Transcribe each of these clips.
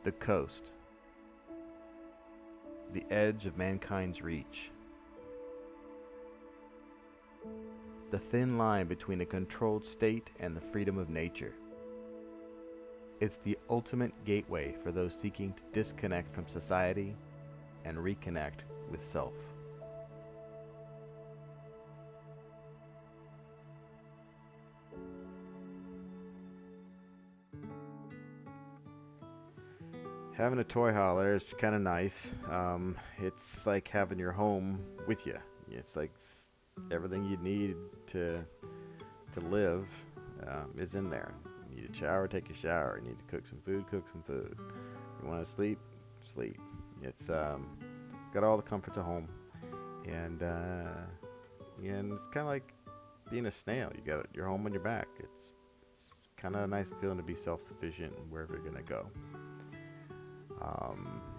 The coast, the edge of mankind's reach, the thin line between a controlled state and the freedom of nature. It's the ultimate gateway for those seeking to disconnect from society and reconnect with self. Having a toy hauler is kind of nice. It's like having your home with you. It's like everything you need to live is in there. You need a shower, take a shower. You need to cook some food, cook some food. You want to sleep, sleep. It's got all the comforts of home, and it's kind of like being a snail. You got your home on your back. It's kind of a nice feeling to be self-sufficient wherever you're gonna go.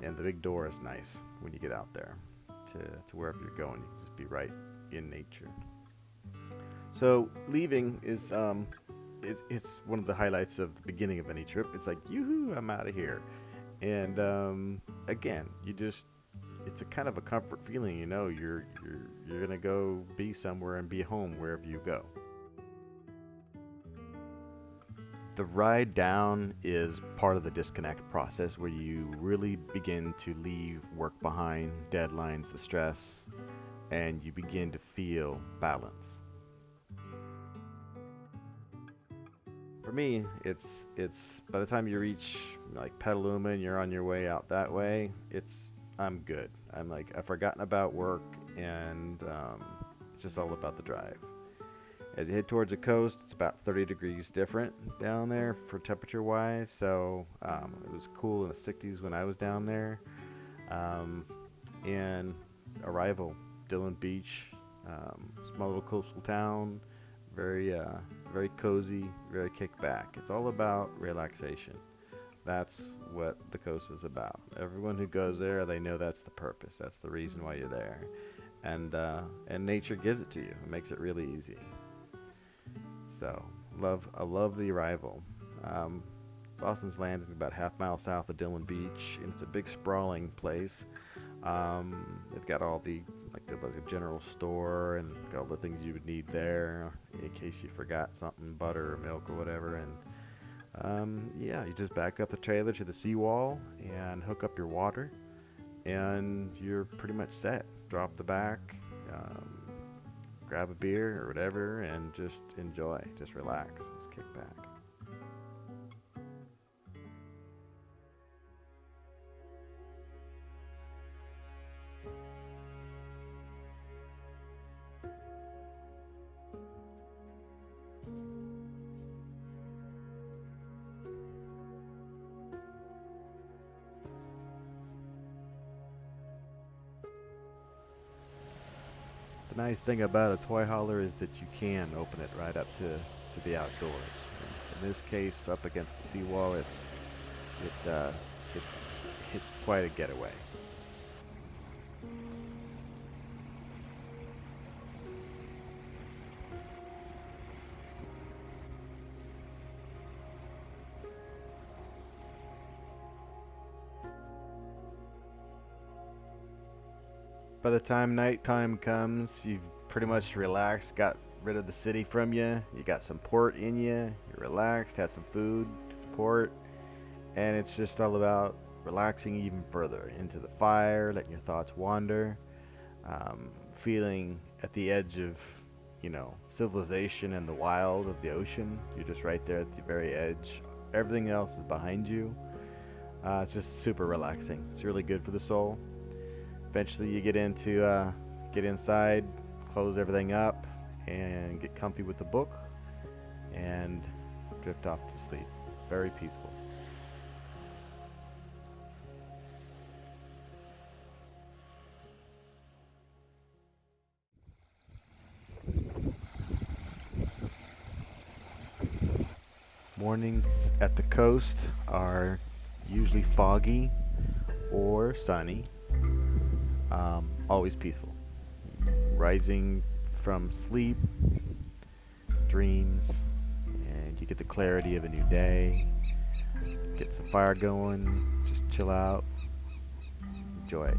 And the big door is nice when you get out there to wherever you're going. You can just be right in nature. So leaving is it's one of the highlights of the beginning of any trip. It's like, yoo-hoo, I'm out of here. And again, it's a kind of a comfort feeling. You're gonna go be somewhere and be home wherever you go. The ride down is part of the disconnect process where you really begin to leave work behind, deadlines, the stress, and you begin to feel balance. For me, it's by the time you reach like Petaluma and you're on your way out that way, I'm good. I've forgotten about work, and it's just all about the drive. As you head towards the coast, it's about 30 degrees different down there for temperature wise. So it was cool in the 60s when I was down there. And arrival, Dillon Beach, small little coastal town, very cozy, very kick back. It's all about relaxation. That's what the coast is about. Everyone who goes there, they know that's the purpose. That's the reason why you're there. And nature gives it to you. It makes it really easy. So, I love the arrival. Boston's Land is about half mile south of Dillon Beach, and it's a big sprawling place. They've got all like a general store and got all the things you would need there in case you forgot something, butter or milk or whatever. And you just back up the trailer to the seawall and hook up your water, and you're pretty much set. Drop the back. Grab a beer or whatever and just enjoy, just relax, just kick back. The nice thing about a toy hauler is that you can open it right up to the outdoors. In this case, up against the seawall, it's quite a getaway. By the time nighttime comes, you've pretty much relaxed, got rid of the city from you. You got some port in you. You're relaxed, had some food, port, and it's just all about relaxing even further into the fire, letting your thoughts wander, feeling at the edge of, civilization and the wild of the ocean. You're just right there at the very edge. Everything else is behind you. It's just super relaxing. It's really good for the soul. Eventually you get inside, close everything up, and get comfy with the book, and drift off to sleep. Very peaceful. Mornings at the coast are usually foggy or sunny. Always peaceful. Rising from sleep, dreams, and you get the clarity of a new day. Get some fire going, just chill out, enjoy it.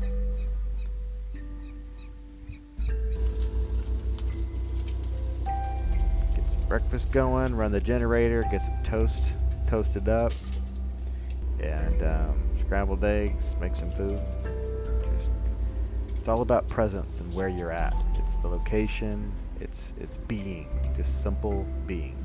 Get some breakfast going, run the generator, get some toast toasted up, and scrambled eggs, make some food. Just, it's all about presence and where you're at. It's the location, it's being, just simple being.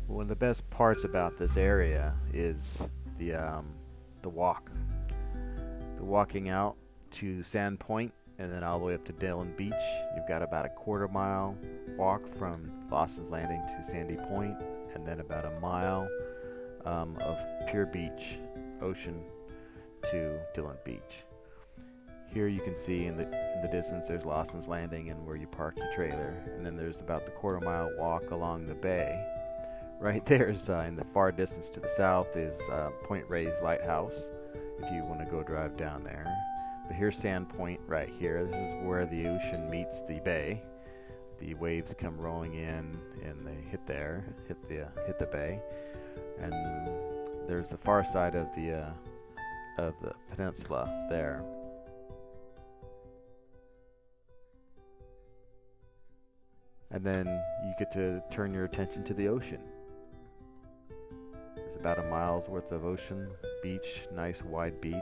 One of the best parts about this area is the walk. The walking out to Sand Point and then all the way up to Dillon Beach. You've got about a quarter-mile walk from Lawson's Landing to Sandy Point, and then about a mile of pure beach, ocean to Dillon Beach. Here you can see in the distance there's Lawson's Landing and where you park your trailer, and then there's about the quarter-mile walk along the bay. Right there's in the far distance to the south is Point Reyes Lighthouse, if you want to go drive down there. But here's Sand Point right here. This is where the ocean meets the bay. The waves come rolling in and they hit the bay. And there's the far side of the peninsula there. And then you get to turn your attention to the ocean. There's about a mile's worth of ocean, beach, nice wide beach.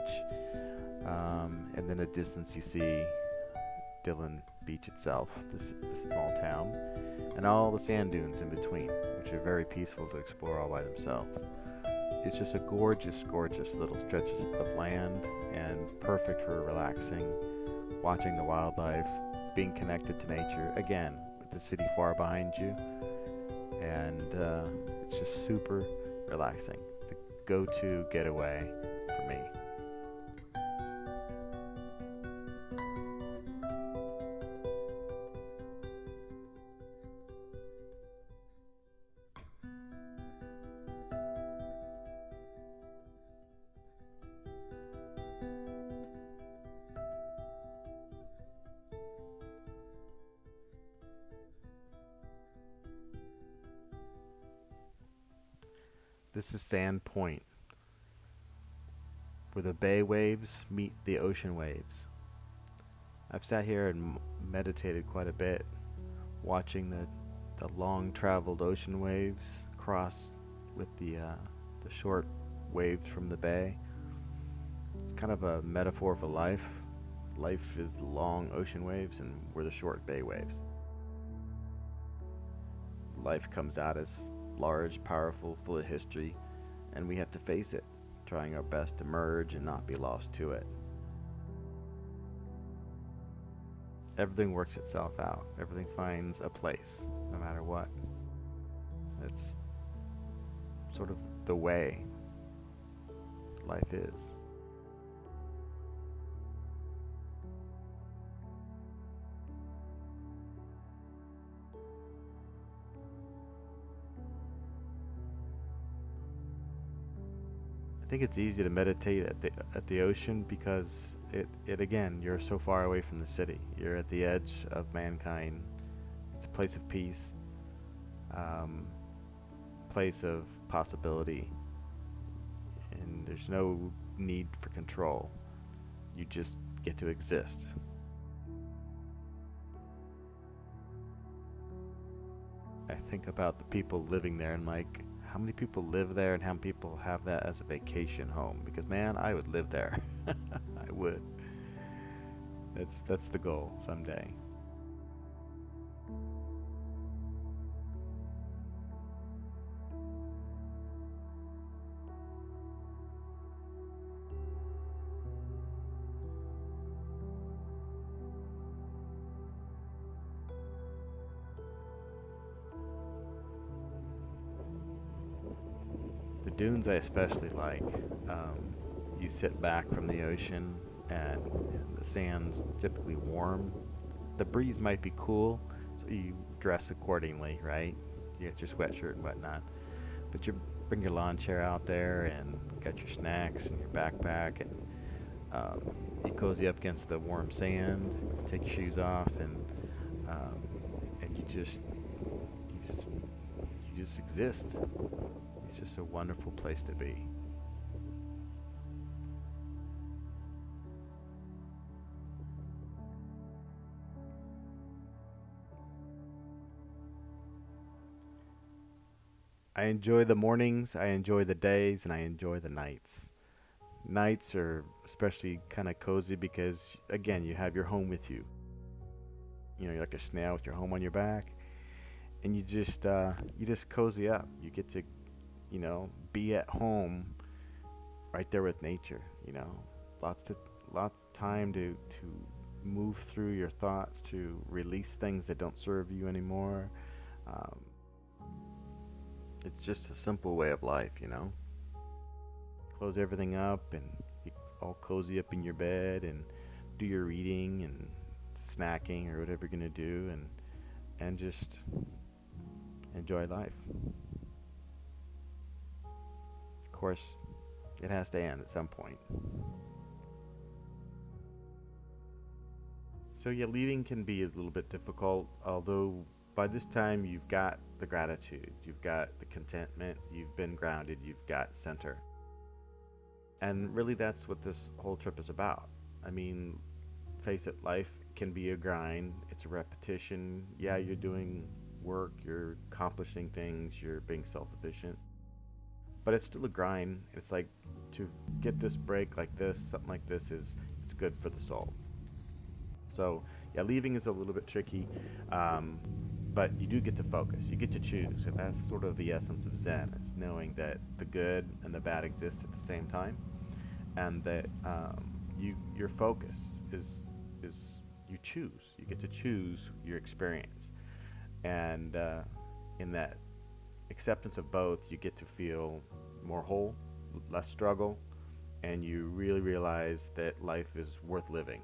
And then a distance you see Dillon Beach itself, this small town, and all the sand dunes in between, which are very peaceful to explore all by themselves. It's just a gorgeous, gorgeous little stretch of land and perfect for relaxing, watching the wildlife, being connected to nature, again, with the city far behind you. And it's just super relaxing. It's a go-to getaway for me. This is Sand Point, where the bay waves meet the ocean waves. I've sat here and meditated quite a bit, watching the long-traveled ocean waves cross with the short waves from the bay. It's kind of a metaphor for life. Life is the long ocean waves, and we're the short bay waves. Life comes at us large, powerful, full of history, and we have to face it, trying our best to merge and not be lost to it. Everything works itself out. Everything finds a place, no matter what. It's sort of the way life is. I think it's easy to meditate at the ocean because it again, you're so far away from the city. You're at the edge of mankind. It's a place of peace, place of possibility, and there's no need for control. You just get to exist. I think about the people living there and like, how many people live there and how many people have that as a vacation home? Because man, I would live there. I would. That's the goal someday. The dunes I especially like. Um, you sit back from the ocean, and the sand's typically warm. The breeze might be cool, so you dress accordingly, right? You get your sweatshirt and whatnot. But you bring your lawn chair out there and got your snacks and your backpack, and um, you cozy up against the warm sand, take your shoes off, um, and you just exist. It's just a wonderful place to be. I enjoy the mornings, I enjoy the days, and I enjoy the nights. Nights are especially kind of cozy because, again, you have your home with you. You're like a snail with your home on your back, and you just cozy up. You get to be at home right there with nature. Lots to lots of time to move through your thoughts, to release things that don't serve you anymore. Um, it's just a simple way of life. Close everything up and get all cozy up in your bed and do your reading and snacking or whatever you're gonna do, and just enjoy life. Of course, it has to end at some point. So yeah, leaving can be a little bit difficult, although by this time you've got the gratitude, you've got the contentment, you've been grounded, you've got center. And really that's what this whole trip is about. I mean, face it, life can be a grind, it's a repetition. Yeah, you're doing work, you're accomplishing things, you're being self-sufficient, but it's still a grind. It's like to get this break like this, something like this is it's good for the soul. So yeah, leaving is a little bit tricky, um, but you do get to focus. You get to choose, and that's sort of the essence of Zen: is knowing that the good and the bad exist at the same time, and that your focus is you choose. You get to choose your experience, and in that acceptance of both, you get to feel more whole, less struggle, and you really realize that life is worth living.